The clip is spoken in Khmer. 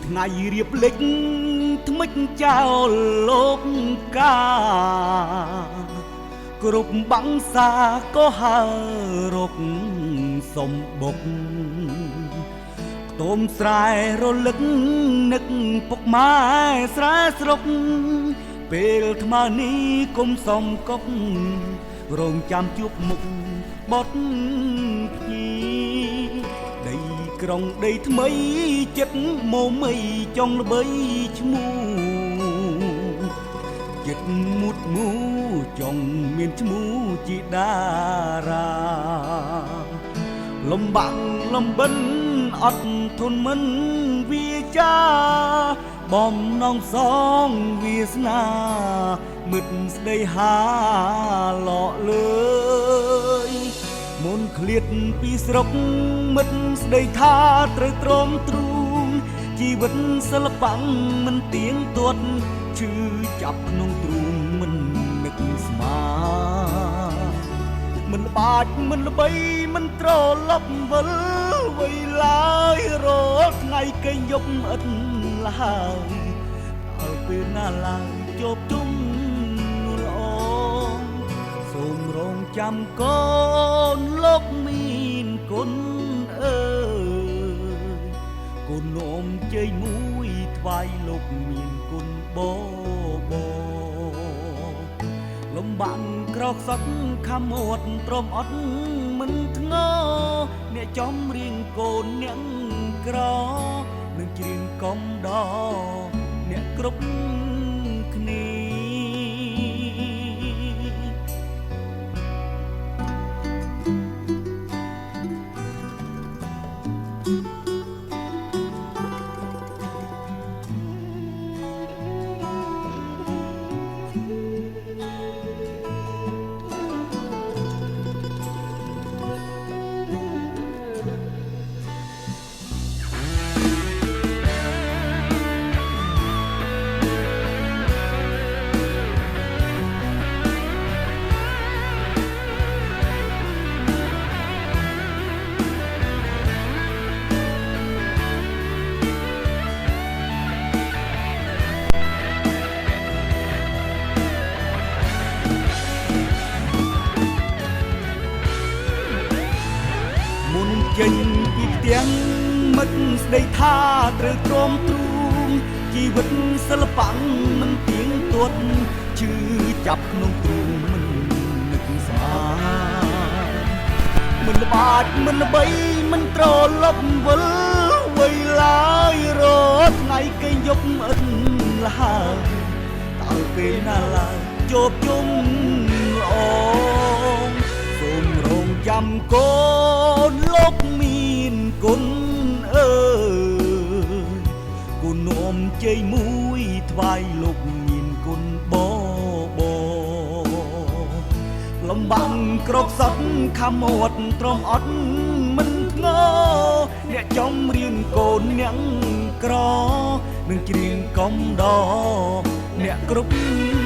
ថ្ងៃរៀបលិចថ្មិចចោលលោកកាគ្រប់បាំងសាក៏ហើរកសំបុកខ្ទមស្រែរលឹកនឹកពុកម៉ែស្រែស្រុកពេលថ្មើនេះគុំសំកុករងចាំជួបមុខបត់ភ្ញីដីក្រុងដីថ្មីចិត្តមកមីចង់ល្បីឈ្មោះចិត្តមុតមូចង់មានឈ្មោះជាតារាលំបាំងលំបិនអត់ធន់មិនវាចាបំណងសងវាសនាមិត្តស្ដីហាឡកលើយមុនឃ្លាតពីស្រុកមិត្តស្ដីថាត្រូវទ្រាំទ្រូងជីវិតសិល្បៈមិនទៀងទាត់ឈឺចាប់ក្នុងទ្រូងមិននឹកស្មានមិនបាច់មិនល្បីមិនត្រឡប់វិលវ័យឡើយរាល់ថ្ងៃគេយប់ឥតឡើយដល់ពេលណាឡើយជួបជុំល្អសូមរងចាំកូនលោកមានគុណអើយគុណនោមជ័យមួយថ្វាយលោកមានគុណបបលំបាំងក្រោកសត់ខំអត់ទ្រាំអត់មិនធ្ងោអ្នកចំរៀងកូនអ្នកក្រនឹងច្រៀងកំដរអ្នកគ្រប់គ្នាចេញពីផ្ទាំងមិត្តស្ដីថាត្រូវទ្រាំទ្រូងជីវិតសិល្បៈមិនទៀងទាត់ឈឺចាប់ក្នុងទ្រូងមិននឹកស្មានមិនល្បាច់មិនល្បីមិនត្រឡប់វិលវ័យឡើយរាល់ថ្ងៃគេយប់ឥតឡើយដល់ពេលណាឡើយជួបជុំល្អសូមរងចាំកូនលោកមានគុណអើយគុណនោមជ័យមួយថ្វាយលោកមានគុណបបលំបាំងក្រកសត់ខំអត់ទ្រាំអត់មិនធ្ងោអ្នកចំរៀងកូនអ្នកក្រនឹងច្រៀងកំដរអ្នកគ្រប់